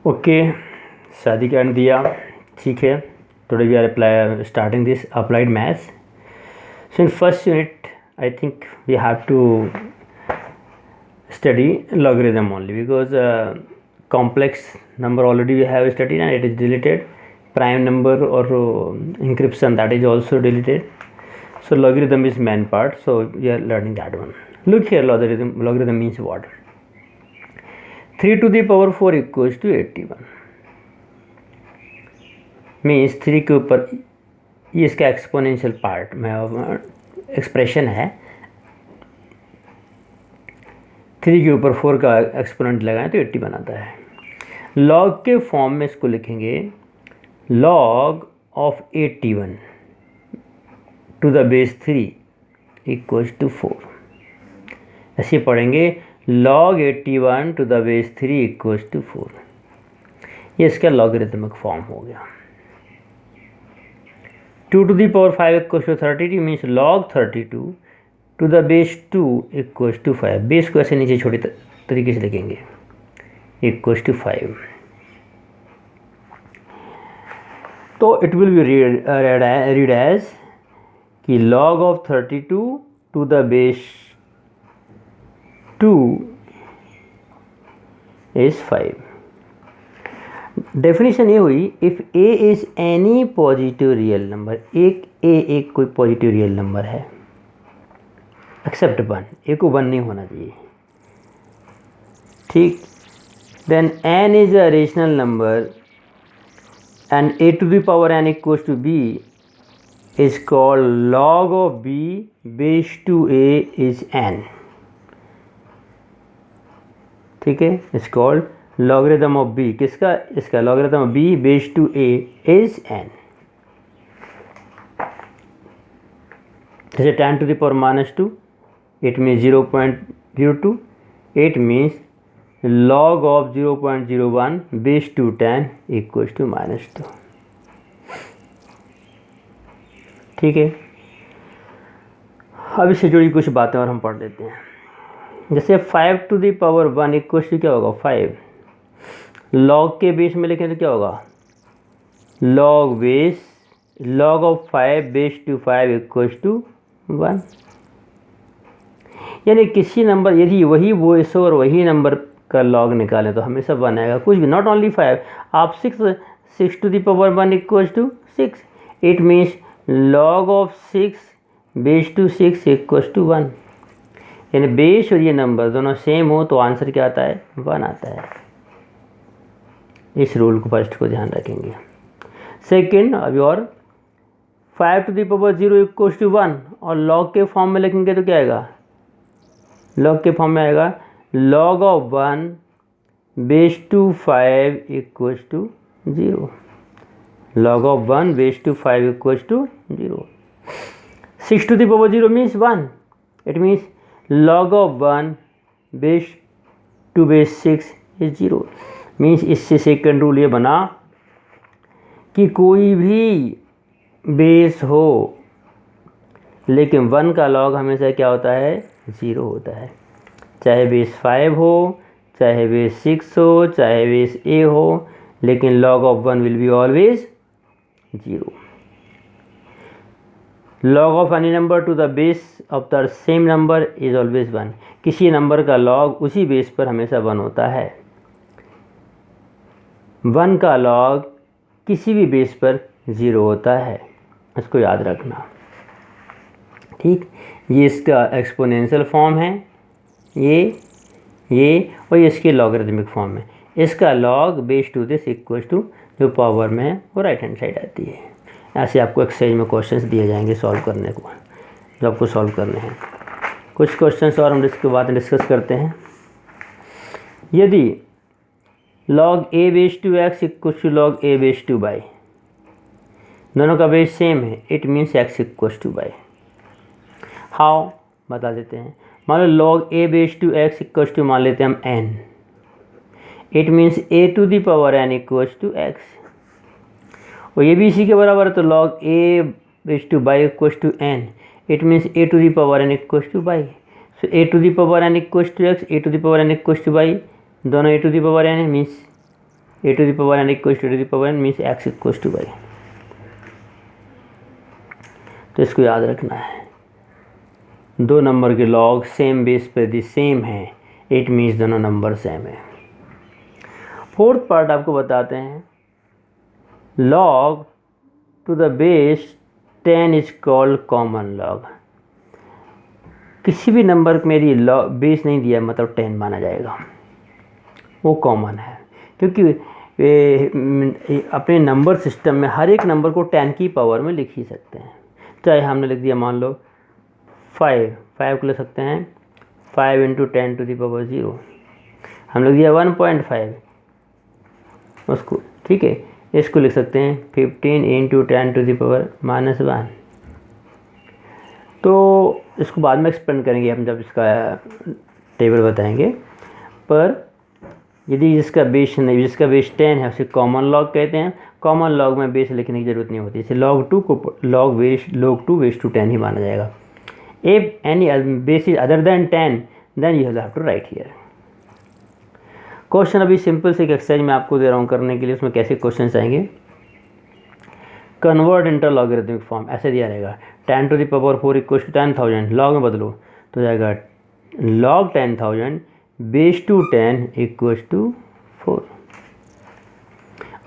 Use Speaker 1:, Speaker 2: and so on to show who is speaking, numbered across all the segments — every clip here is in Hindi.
Speaker 1: ओके, शादी का दिया, ठीक है। Today we are starting this applied maths. So in first unit, I think we have to study logarithm only, because complex number already we have studied and it is deleted. Prime number or encryption, that is also deleted. So logarithm is main part, so we are learning that one. Look here, logarithm means what? 3 to the power 4 equals to 81 means 3 के ऊपर ये इसका एक्सपोनेंशियल पार्ट में एक्सप्रेशन है. 3 के ऊपर 4 का एक्सपोनेंट लगाएं तो 80 बनाता है. लॉग के फॉर्म में इसको लिखेंगे log of 81 to the base 3 equals to 4. ऐसे पढ़ेंगे log 81 to the base 3 equals to 4. ये इसका लॉगरिथमिक फॉर्म हो गया. 2 to the power 5 equals to 32 means log 32 to the base 2 equals to 5. Base को ऐसे नीचे छोटे तरीके से लिखेंगे इक्वल्स टू 5. तो it will be read as कि log of 32 to the base 2 is 5. Definition ये हुई if a is any positive real number. एक कोई पॉजिटिव रियल नंबर है एक्सेप्ट 1. a को 1 नहीं होना चाहिए, ठीक. Then n is a rational number and a to the power n equals to b is called log of b base to a is n. ठीक है, it's called logarithm of b. किसका? इसका logarithm of b base to a is n. जैसे 10 to the power -2 it means 0.02. It means log of 0.01 base to 10 equals to -2. ठीक है, अब इससे जुड़ी कुछ बातें और हम पढ़ लेते हैं. जैसे 5 to the power 1 equals to क्या होगा 5. लॉग के बेस में लिखें तो क्या होगा log of 5 base to 5 equals to 1. यानी किसी नंबर यदि वही वोइस और वही नंबर का लॉग निकालें तो हमेशा 1 आएगा. कुछ भी, नॉट ओनली 5. आप 6 to the power 1 equals to 6. It means log of 6 base to 6 equals to 1. यानी बेस और ये नंबर दोनों सेम हो तो आंसर क्या आता है 1 आता है. इस रूल को फर्स्ट को ध्यान रखेंगे. सेकंड, अभी और 5 to the power 0 equals to 1 और लॉग के फॉर्म में लिखेंगे तो क्या आएगा? लॉग के फॉर्म में आएगा log of 1 base to 5 equals to 0. log of 1 base to 5 equals to 0. 6 to the power 0 means 1. It means log of 1 base to base 6 is 0. Means इससे सेकंड रूल ये बना कि कोई भी बेस हो लेकिन 1 का log हमेशा क्या होता है 0 होता है. चाहे बेस 5 हो, चाहे बेस 6 हो, चाहे बेस a हो, लेकिन log of 1 will be always 0. log of any number two the base of the same number is always 1. किसी नंबर का log उसी बेस पर हमेशा 1 होता है. 1 का log किसी भी बेस पर 0 होता है, इसको याद रखना. ठीक, ये इसका एक्सपोनेंशियल फॉर्म है, ये और ये इसके लॉगरिथमिक फॉर्म है. इसका log base to this equals to जो पावर में है वो राइट हैंड साइड आती है. ऐसे आपको एक्सरसाइज में क्वेश्चंस दिए जाएंगे सॉल्व करने को, जो आपको सॉल्व करने हैं. कुछ क्वेश्चंस और हम इसके बाद डिस्कस करते हैं. यदि log a base to x equals to log a base to y, दोनों का बेस सेम है, it means x equals to y. How बता देते हैं. मान लो log a base to x equals to मान लेते हैं हम n. It means a to the power n equals to x. और ये भी इसी के बराबर है, तो log a base to y equals to n. It means a to the power n equals to y. So a to the power n equals to x, a to the power n equals to y, दोनों a to the power n means a to the power n equals to the power n means x equals to y. तो इसको याद रखना है, दो नंबर के लॉग सेम बेस पे यदि सेम है इट मीन्स दोनों नंबर सेम है। फोर्थ पार्ट आपको बताते हैं, log to the base 10 is called common log. किसी भी नंबर में यदि लॉग बेस नहीं दिया मतलब 10 माना जाएगा, वो कॉमन है, क्योंकि अपने नंबर सिस्टम में हर एक नंबर को 10 की पावर में लिख ही सकते हैं। चाहे हमने लिख दिया मान लो 5 को लिख सकते हैं 5 × 10 टू द पावर 0, हम लिख दिया 1.5 उसको, ठीक है। इसको लिख सकते हैं 15 × 10 टू द पावर -1। तो इसको बाद में एक्सप्लेन करेंगे हम जब इसका टेबल बताएंगे। पर यदि जिसका बेस 10 है उसे कॉमन लॉग कहते हैं। कॉमन लॉग में बेस लिखने की ज़रूरत नहीं होती, इसे log 2 को log 2 बेस टू 10 ही माना जाएगा। If any base is other than 10 then you have to write here. Question अभी सिंपल से एक एक्सरसाइज में आपको दे रहा हूँ करने के लिए, उसमें कैसे क्वेश्चन आएंगे। कन्वर्ट इंटर लॉगरिथमिक फॉर्म ऐसे दिया रहेगा 10 to the power 4 equal to 10,000, log में बदलो तो जाएगा log 10,000 base to 10 equal to 4।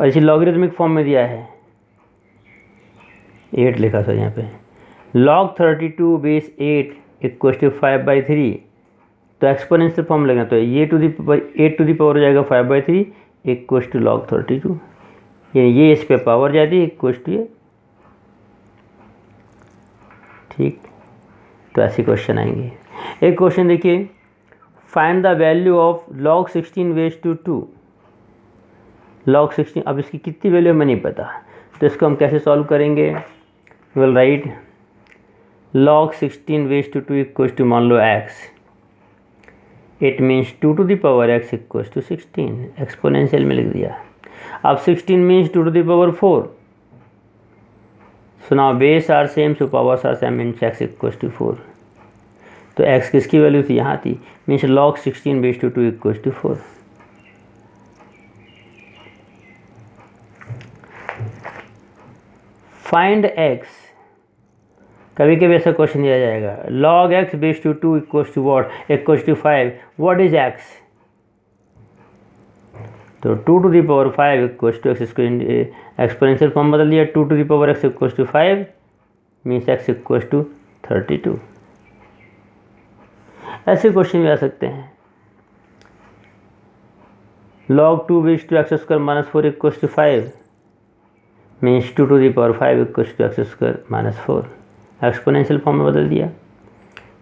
Speaker 1: और इसे लॉगरिथमिक फॉर्म में दिया है 8 लिखा सर यहाँ पे, log 32 बेस 8 इक्वल टू 5/3। तो एक्सपोनेंशियल फॉर्म लगना, तो ये 8 टू द पावर हो जाएगा 5/3 इक्वल टू log 32, यानी ये इस पे पावर जाती है इक्वल टू ये, ठीक। तो ऐसे क्वेश्चन आएंगे। एक क्वेश्चन देखिए, find the value of log 16 base to 2। log 16, अब इसकी कितनी वैल्यू हमें नहीं पता, तो इसको हम कैसे सॉल्व करेंगे। Will write log 16 base to 2 equal to मान लो x, it means 2 to the power x equal to 16, exponential में लिख दिया। अब 16 means 2 to the power 4, so now base are same so powers are same means x equal to 4। तो x किसकी वैल्यू थी, यहाँ थी, means log 16 base to 2 equal to 4। Find x, कभी कभी ऐसा क्वेश्चन दिया जाएगा log x base to 2 equal to what, equal to 5, what is x। तो 2 to the power 5 equal to x, इसको एक्सपोनेंशियल फॉर्म बदल दिया, 2 to the power x equal to 5 means x equal to 32। ऐसे क्वेश्चन भी आ सकते हैं, log 2 base to x square -4 equal to 5 means 2 to the power 5 equal to x square -4, exponential form में बदल दिया।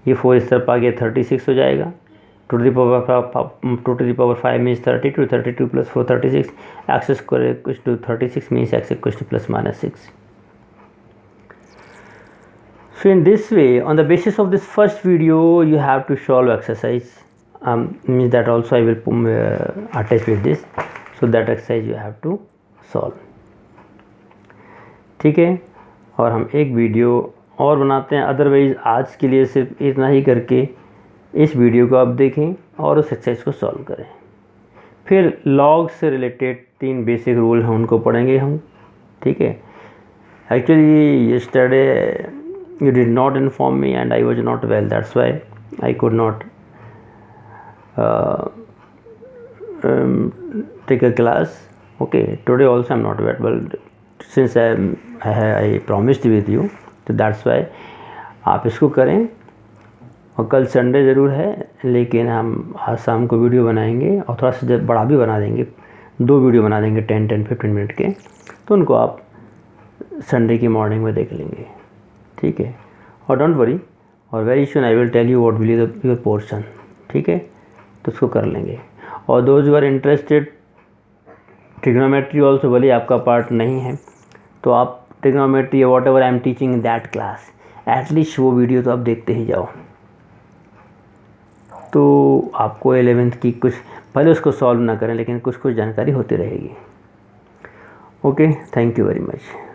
Speaker 1: ये 4 इस तरफ आ गया 36 हो जाएगा, 2 to the power 5 means 32, 32 plus 4 36, x square equal to 36 means x equal to +-6। So in this way, on the basis of this first video, you have to solve exercise. Means that also I will attach with this, so that exercise you have to solve. ठीक है, और हम एक वीडियो और बनाते हैं। अदरवाइज़ आज के लिए सिर्फ इतना ही करके इस वीडियो को आप देखें और उस एक्सरसाइज को सॉल्व करें। फिर लॉग से रिलेटेड 3 बेसिक रूल हैं, उनको पढ़ेंगे हम, ठीक है। Actually yesterday you did not inform me and I was not well, that's why I could not take a class. Okay, today also I'm not well, but since I promised with you, तो that's why आप इसको करें। और कल संडे ज़रूर है, लेकिन हम आज शाम को वीडियो बनाएंगे और थोड़ा सा बड़ा भी बना देंगे, 2 वीडियो बना देंगे 10-15 मिनट के, तो उनको आप संडे की मॉर्निंग में देख लेंगे, ठीक है। और डोंट वरी, और very soon I will tell you what will be your portion, ठीक है। तो उसको कर लेंगे। और those are interested trigonometry also, भले आपका पार्ट नहीं है तो आप ट्रिग्नोमेट्री या whatever I am teaching in that class, at least वो वीडियो तो आप देखते ही जाओ, तो आपको 11th की कुछ, भले उसको सॉल्व ना करें लेकिन कुछ जानकारी होती रहेगी। Okay, thank you very much.